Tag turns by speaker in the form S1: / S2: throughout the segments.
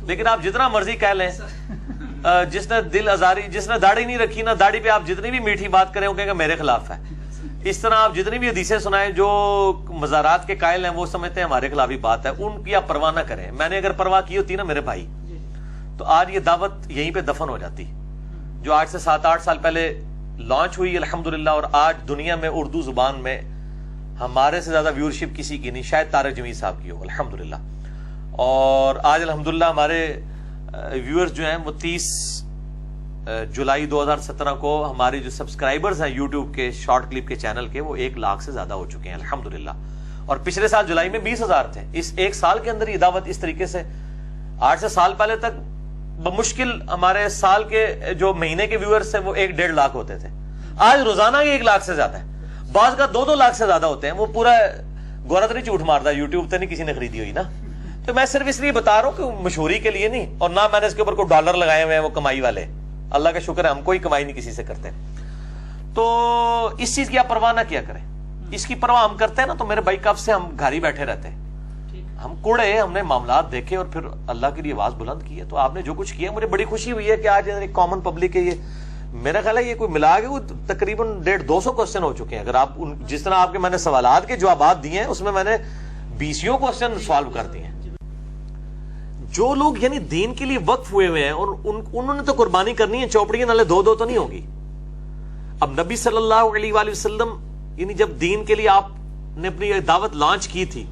S1: لیکن آپ جتنا مرضی کہہ لیں، جس نے دل آزاری، جس نے داڑھی نہیں رکھی نا، داڑھی پہ آپ جتنی بھی میٹھی بات کریں وہ کہیں گے میرے خلاف ہے. اس طرح آپ جتنی بھی حدیثیں سنائیں، جو مزارات کے قائل ہیں وہ سمجھتے ہیں ہمارے خلاف ہی بات ہے، ان کی آپ پرواہ نہ کریں. میں نے اگر پرواہ کی ہوتی نا میرے بھائی، تو آج یہ دعوت یہیں پہ دفن ہو جاتی، جو آج سے 7-8 سال پہلے لانچ ہوئی الحمدللہ. اور آج دنیا میں اردو زبان میں ہمارے سے زیادہ ویورشپ کسی کی نہیں، شاید طارق جمیل صاحب کی ہو الحمدللہ. اور آج الحمدللہ ہمارے ویورز جو ہیں وہ 30 جولائی 2017 کو ہماری جو سبسکرائبرز ہیں یوٹیوب کے شارٹ کلپ کے چینل کے، وہ 1 لاکھ سے زیادہ ہو چکے ہیں الحمدللہ. اور پچھلے سال جولائی میں 20,000 تھے. اس 1 سال کے اندر یہ دعوت اس طریقے سے، 8 سے سال پہلے تک بمشکل ہمارے سال کے جو مہینے کے ویورز تھے وہ 1-1.5 لاکھ ہوتے تھے. آج روزانہ یہ 1 لاکھ سے زیادہ ہے، بعض کا 2-2 لاکھ سے زیادہ ہوتے ہیں. وہ پورا گورا تو نہیں جھوٹ مارتا، یوٹیوب تو نہیں کسی نے خریدی ہوئی نا. تو میں صرف اس لیے بتا رہا ہوں کہ مشہوری کے لیے نہیں، اور نہ میں نے اس کے اوپر کوئی ڈالر لگائے ہوئے ہیں وہ کمائی والے. اللہ کا شکر ہے ہم کوئی کمائی نہیں کسی سے کرتے. تو اس چیز کی آپ پرواہ نہ کیا کریں. اس کی پرواہ ہم کرتے ہیں نا تو میرے بھائی کب سے ہم گھر ہی بیٹھے رہتے ہیں. ہم کوڑے، ہم نے معاملات دیکھے اور پھر اللہ کے لیے آواز بلند کی ہے. تو آپ نے جو کچھ کیا مجھے بڑی خوشی ہوئی ہے کہ آج ایک کامن پبلک ہے. یہ میرا خیال ہے یہ کوئی ملا کے وہ تقریباً 150-200 کوسچن ہو چکے ہیں. اگر آپ جس طرح آپ کے میں نے سوالات کے جوابات دیے ہیں اس میں میں نے 20 کوسچن سالو کر دیے ہیں. جو لوگ یعنی دین کے لیے وقف ہوئے ہوئے ہیں اور انہوں نے تو قربانی کرنی ہے. چوپڑیاں نالے 2-2 تو نہیں ہوگی. اب نبی صلی اللہ علیہ وآلہ وسلم یعنی جب دین کے لیے آپ نے اپنی دعوت لانچ کی تھی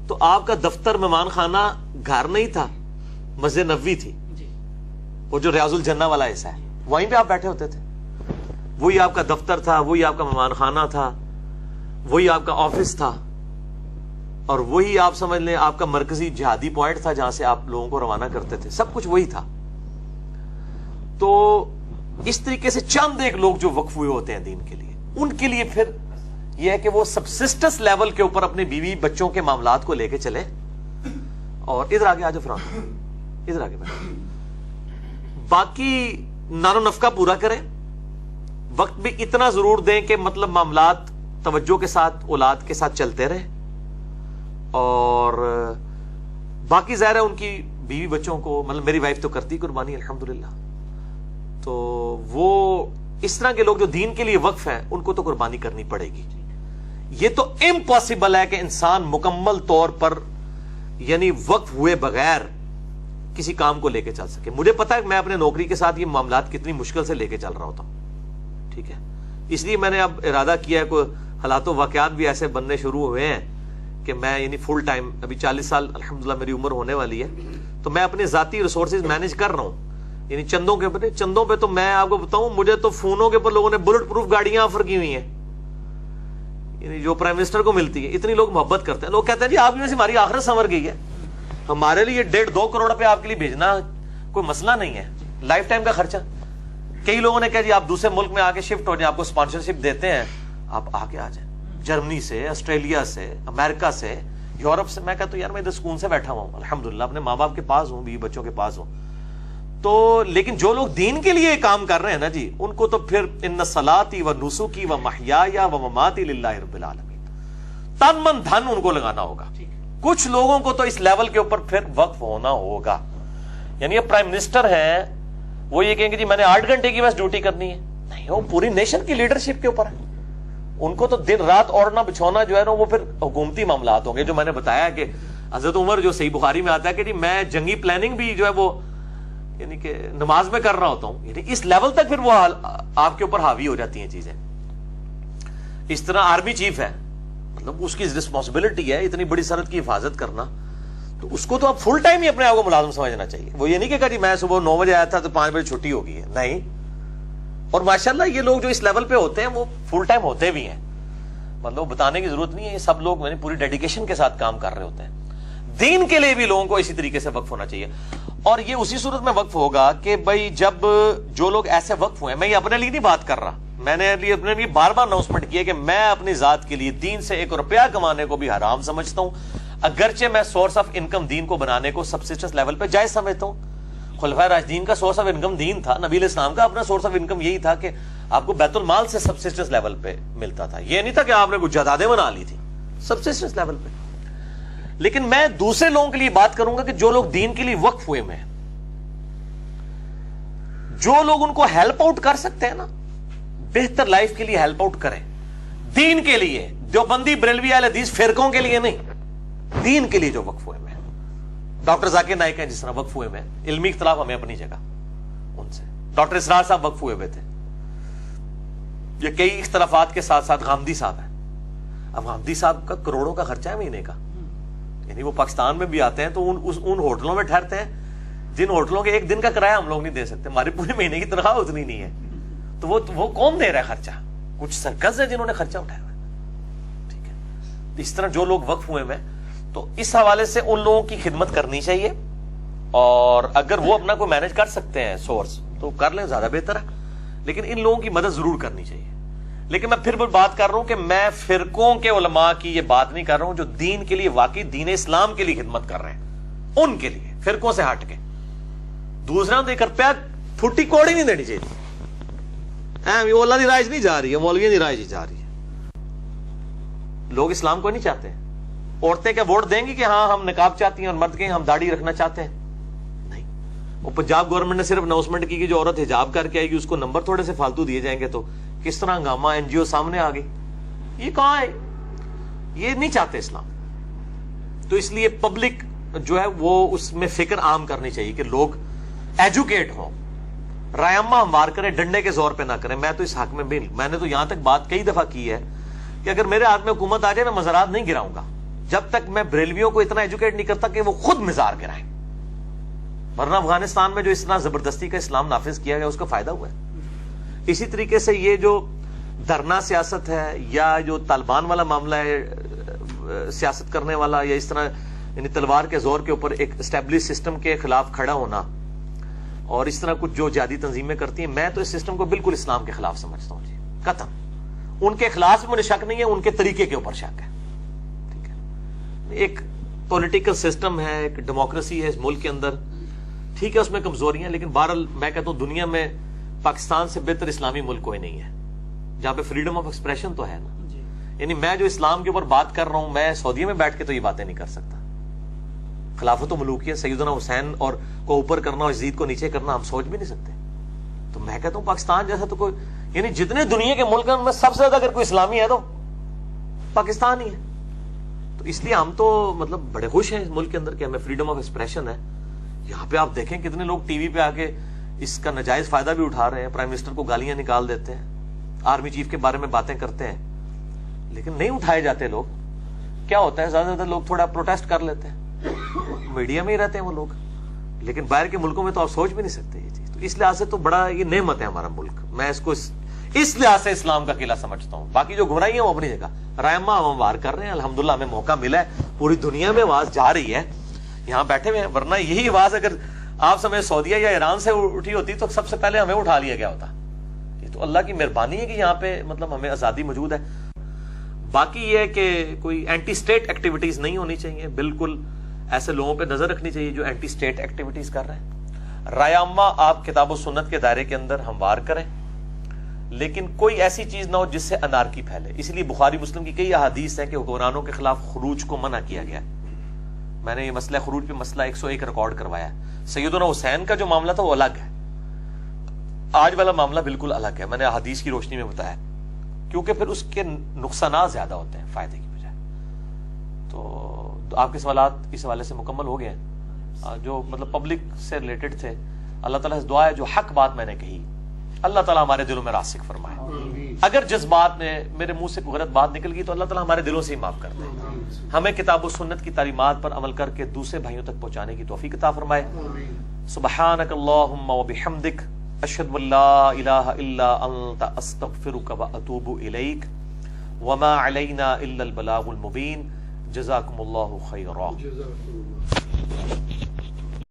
S1: تو آپ کا دفتر مہمان خانہ گھر نہیں تھا، مسجد نبوی تھی. وہ جو ریاض الجنہ والا حصہ ہے وہیں پہ آپ بیٹھے ہوتے تھے. وہی آپ کا دفتر تھا، وہی آپ کا مہمان خانہ تھا، وہی آپ کا آفس تھا، اور وہی آپ سمجھ لیں آپ کا مرکزی جہادی پوائنٹ تھا جہاں سے آپ لوگوں کو روانہ کرتے تھے. سب کچھ وہی تھا. تو اس طریقے سے چند ایک لوگ جو وقف ہوئے ہوتے ہیں دین کے لیے، ان کے لیے پھر یہ ہے کہ وہ سبسسٹنس لیول کے اوپر اپنے بیوی بچوں کے معاملات کو لے کے چلے. اور ادھر آگے آجو فرحان، ادھر آگے بیٹھے. باقی نان و نفقہ پورا کریں، وقت بھی اتنا ضرور دیں کہ مطلب معاملات توجہ کے ساتھ اولاد کے ساتھ چلتے رہے. اور باقی ظاہر ہے ان کی بیوی بچوں کو، مطلب میری وائف تو کرتی قربانی الحمدللہ. تو وہ اس طرح کے لوگ جو دین کے لیے وقف ہیں ان کو تو قربانی کرنی پڑے گی. یہ تو امپاسبل ہے کہ انسان مکمل طور پر یعنی وقف ہوئے بغیر کسی کام کو لے کے چل سکے. مجھے پتا ہے کہ میں اپنے نوکری کے ساتھ یہ معاملات کتنی مشکل سے لے کے چل رہا ہوتا ہوں، ٹھیک ہے. اس لیے میں نے اب ارادہ کیا ہے، کوئی حالات و واقعات بھی ایسے بننے شروع ہوئے ہیں کہ میں یعنی فل ٹائم، ابھی 40 سال الحمدللہ میری عمر ہونے والی ہے، تو میں اپنے ذاتی ریسورسز مینج کر رہا ہوں. یعنی چندوں کے اوپر، چندوں پہ تو میں آپ کو بتاؤں مجھے تو فونوں کے اوپر لوگوں نے بلٹ پروف گاڑیاں آفر کی ہوئی ہیں، یعنی جو پرائم منسٹر کو ملتی ہے. اتنی لوگ محبت کرتے ہیں. لوگ کہتے ہیں جی آپ کی وجہ سے ہماری آخرت سنور گئی ہے. ہمارے لیے 1.5-2 کروڑ روپے آپ کے لیے بھیجنا کوئی مسئلہ نہیں ہے، لائف ٹائم کا خرچہ. کئی لوگوں نے کہا جی آپ دوسرے ملک میں آ کے شفٹ ہو جائیں، آپ کو اسپانسرشپ دیتے ہیں، آپ آ کے آ جائیں، جرمنی سے، آسٹریلیا سے، امریکہ سے، یورپ سے. میں کہتا ہوں یار میں ادھر سکون سے بیٹھا ہوا ہوں الحمدللہ، اپنے ماں باپ کے پاس ہوں، بیوی بچوں کے پاس ہوں. تو لیکن جو لوگ دین کے لیے کام کر رہے ہیں نا جی، ان کو تو پھر ان صلاتی و نسکی و محیایا و مماتی للہ رب العالمین، تن من دھن ان کو لگانا ہوگا. کچھ لوگوں کو تو اس لیول کے اوپر پھر وقف ہونا ہوگا. یعنی یہ پرائم منسٹر ہیں، وہ یہ کہیں گے جی میں نے 8 گھنٹے کی بس ڈیوٹی کرنی ہے. نہیں، وہ پوری نیشن کی لیڈرشپ کے اوپر ہے. ان کو تو دن رات اوڑھنا بچھونا جو ہے نا وہ پھر حکومتی معاملات ہوں گے. جو میں نے بتایا کہ حضرت عمر جو صحیح بخاری میں آتا ہے کہ جی میں جنگی پلاننگ بھی جو ہے وہ یعنی کہ نماز میں کر رہا ہوتا ہوں. یعنی اس لیول تک پھر وہ آپ کے اوپر حاوی ہو جاتی ہیں چیزیں. اس طرح آرمی چیف ہے، مطلب اس کی رسپانسبلٹی ہے اتنی بڑی سرحد کی حفاظت کرنا، تو اس کو تو اب فل ٹائم ہی اپنے آپ کو ملازم سمجھنا چاہیے. وہ یہ نہیں کہ جی میں صبح 9 بجے آیا تھا تو 5 بجے چھٹی ہو گئی ہے، نہیں. اور ماشاءاللہ یہ لوگ جو اس لیول پہ ہوتے ہیں وہ فل ٹائم ہوتے بھی ہیں. مطلب بتانے کی ضرورت نہیں ہے، یہ سب لوگ میں نے پوری ڈیڈیکیشن کے ساتھ کام کر رہے ہوتے ہیں. دین کے لیے بھی لوگوں کو اسی طریقے سے وقف ہونا چاہیے. اور یہ اسی صورت میں وقف ہوگا کہ بھائی جب جو لوگ ایسے وقف ہوئے ہیں، میں یہ اپنے لیے نہیں بات کر رہا، میں نے اپنے لیے بار بار اناؤنسمنٹ کیا کہ میں اپنی ذات کے لیے دین سے 1 روپیہ کمانے کو بھی حرام سمجھتا ہوں، اگرچہ میں سورس آف انکم دین کو بنانے کو سبسسٹنس لیول پہ جائز سمجھتا ہوں. خلفائے راشدین کا سورس آف انکم دین تھا، نبی علیہ السلام کا اپنا سورس آف انکم یہی تھا کہ آپ کو بیت المال سے سبسسٹنس لیول پہ ملتا تھا. یہ نہیں تھا کہ آپ نے کچھ جائیدادیں بنا لی تھی، سبسسٹنس لیول پہ. لیکن میں دوسرے لوگوں کے لیے بات کروں گا کہ جو لوگ دین کے لیے وقف ہوئے میں، جو لوگ ان کو ہیلپ آؤٹ کر سکتے ہیں نا، بہتر لائف کے لیے ہیلپ آؤٹ کریں، دین کے لیے، دیوبندی بریلوی اہل حدیث فرقوں کے لیے نہیں، دین کے لیے جو وقف ہوئے میں۔ ڈاکٹر ذاکر نائک ہیں جس طرح وقف ہوئے میں، علمی اختلاف ہمیں اپنی جگہ ان سے، ڈاکٹر اسرار صاحب وقف ہوئے تھے، یہ کئی اختلافات کے ساتھ ساتھ غامدی صاحب ہیں۔ اب غامدی صاحب کا کروڑوں کا خرچہ ہے مہینے کا، یعنی وہ پاکستان میں بھی آتے ہیں تو ان ہوٹلوں میں ٹھہرتے ہیں جن ہوٹلوں کے ایک دن کا کرایہ ہم لوگ نہیں دے سکتے، ہماری پورے مہینے کی تنخواہ اتنی نہیں ہے، تو وہ کون دے رہا ہے خرچہ؟ کچھ سرکز ہے جنہوں نے خرچہ اٹھایا ہوا ہے، ٹھیک ہے۔ اس طرح جو لوگ وقف ہوئے میں، تو اس حوالے سے ان لوگوں کی خدمت کرنی چاہیے، اور اگر وہ اپنا کوئی مینج کر سکتے ہیں سورس تو کر لیں، زیادہ بہتر ہے، لیکن ان لوگوں کی مدد ضرور کرنی چاہیے۔ لیکن میں پھر بات کر رہا ہوں کہ میں فرقوں کے علماء کی یہ بات نہیں کر رہا ہوں جو دین کے لیے واقعی دین اسلام کے لیے خدمت کر رہے ہیں، ان کے لیے، فرقوں سے ہٹ کے دوسرا دے کر پیا پھٹی کوڑی نہیں دینی چاہیے، وہ اللہ کی رائج نہیں جا رہی ہے، مولویوں کی رائج جا رہی ہے۔ لوگ اسلام کو نہیں چاہتے، عورتیں کیا ووٹ دیں گی کہ ہاں ہم نقاب چاہتی ہیں، اور مرد کہیں ہم داڑھی رکھنا چاہتے ہیں؟ نہیں۔ وہ پنجاب گورنمنٹ نے صرف اناؤنسمنٹ کی کہ جو عورت حجاب کر کے آئے گی اس کو نمبر تھوڑے سے فالتو دیے جائیں گے، تو کس طرح ہنگامہ این جی او سامنے آ گئی، یہ کہاں ہے؟ یہ نہیں چاہتے اسلام۔ تو اس لیے پبلک جو ہے وہ اس میں فکر عام کرنی چاہیے کہ لوگ ایجوکیٹ ہوں، رائمہ ہموار کریں، ڈنڈے کے زور پہ نہ کریں۔ میں تو اس حق میں نے تو یہاں تک بات کئی دفعہ کی ہے کہ اگر میرے ہاتھ میں حکومت آ جائے میں مزارات نہیں گراؤں گا جب تک میں بریلویوں کو اتنا ایجوکیٹ نہیں کرتا کہ وہ خود مزار گرائیں، ورنہ افغانستان میں جو اس طرح زبردستی کا اسلام نافذ کیا گیا اس کا فائدہ ہوا ہے۔ اسی طریقے سے یہ جو دھرنا سیاست ہے یا جو طالبان والا معاملہ ہے، سیاست کرنے والا، یا اس طرح یعنی تلوار کے زور کے اوپر ایک اسٹیبلش سسٹم کے خلاف کھڑا ہونا، اور اس طرح کچھ جو جہادی تنظیمیں کرتی ہیں، میں تو اس سسٹم کو بالکل اسلام کے خلاف سمجھتا ہوں جی، قطعا۔ ان کے خلاف بھی مجھے شک نہیں ہے، ان کے طریقے کے اوپر شک ہے، ٹھیک ہے۔ ایک پولیٹیکل سسٹم ہے، ایک ڈیموکریسی ہے اس ملک کے اندر، ٹھیک ہے، اس میں کمزوریاں، لیکن بہرحال میں کہتا ہوں دنیا میں پاکستان سے بہتر اسلامی ملک کوئی نہیں ہے جہاں پہ فریڈم آف ایکسپریشن تو ہے نا۔ یعنی میں جو اسلام کے اوپر بات کر رہا ہوں، میں سعودیہ میں بیٹھ کے تو یہ باتیں نہیں کر سکتا۔ خلافت و ملوکیت، سیدنا حسین اور کو اوپر کرنا اور یزید کو نیچے کرنا ہم سوچ بھی نہیں سکتے۔ تو میں کہتا ہوں پاکستان جیسا تو کوئی، یعنی جتنے دنیا کے ملک ہیں ان میں سب سے زیادہ اگر کوئی اسلامی ہے تو پاکستان ہی ہے۔ تو اس لیے ہم تو مطلب بڑے خوش ہیں اس ملک کے اندر کہ ہمیں فریڈم آف ایکسپریشن ہے۔ یہاں پہ آپ دیکھیں کتنے لوگ ٹی وی پہ آ کے اس کا ناجائز فائدہ بھی اٹھا رہے ہیں، پرائم منسٹر کو گالیاں نکال دیتے ہیں، آرمی چیف کے بارے میں باتیں کرتے ہیں، لیکن نہیں اٹھائے جاتے لوگ۔ کیا ہوتا ہے، زیادہ سے زیادہ لوگ تھوڑا پروٹیسٹ کر لیتے ہیں، میڈیا میں ہی رہتے ہیں وہ لوگ، لیکن باہر کے ملکوں میں تو آپ سوچ بھی نہیں سکتے یہ چیز۔ تو اس لحاظ سے تو بڑا یہ نعمت ہے ہمارا ملک، میں اس کو اس لحاظ سے اسلام کا قلعہ سمجھتا ہوں۔ باقی جو گمراہی ہے وہ اپنی جگہ، رائمہ ہم وار کر رہے ہیں، الحمدللہ ہمیں موقع ملا ہے، پوری دنیا میں آواز جا رہی ہے، یہاں بیٹھے ہوئے ہیں، ورنہ یہی آواز اگر آپ سمجھے سعودیہ یا ایران سے اٹھی ہوتی تو سب سے پہلے ہمیں اٹھا لیا گیا ہوتا۔ یہ تو اللہ کی مہربانی ہے کہ یہاں پہ مطلب ہمیں آزادی موجود ہے۔ باقی یہ ہے کہ کوئی اینٹی اسٹیٹ ایکٹیویٹیز نہیں ہونی چاہیے، بالکل ایسے لوگوں پہ نظر رکھنی چاہیے جو اینٹی اسٹیٹ ایکٹیویٹیز کر رہے ہیں۔ رائے عامہ آپ کتاب و سنت کے دائرے کے اندر ہموار کریں، لیکن کوئی ایسی چیز نہ ہو جس سے انارکی پھیلے۔ اس لیے بخاری مسلم کی کئی احادیث ہیں کہ حکمرانوں کے خلاف خروج کو منع کیا گیا ہے۔ میں نے یہ مسئلہ خروج پہ مسئلہ 101 ریکارڈ کروایا ہے۔ سیدنا حسین کا جو معاملہ تھا وہ الگ ہے، آج والا معاملہ بالکل الگ ہے، میں نے احادیث کی روشنی میں بتایا، کیونکہ پھر اس کے نقصانات زیادہ ہوتے ہیں فائدے کی بجائے۔ تو آپ کے سوالات اس حوالے سے مکمل ہو گئے ہیں جو مطلب پبلک سے ریلیٹڈ تھے۔ اللہ تعالیٰ سے دعا ہے جو حق بات میں نے کہی اللہ تعالیٰ ہمارے دلوں میں راسخ فرمائے، اگر جس بات میں میرے منہ سے کوئی غلط بات نکل گئی تو اللہ تعالیٰ ہمارے دلوں سے ہی معاف کر دے، ہمیں کتاب و سنت کی تعلیمات پر عمل کر کے دوسرے بھائیوں تک پہنچانے کی توفیق عطا فرمائے۔ سبحانک اللہم وبحمدک، اشہد ان لا الہ الا انت، استغفرک واتوب الیک، وما علینا الا البلاغ المبین۔ جزاکم اللہ خیرا۔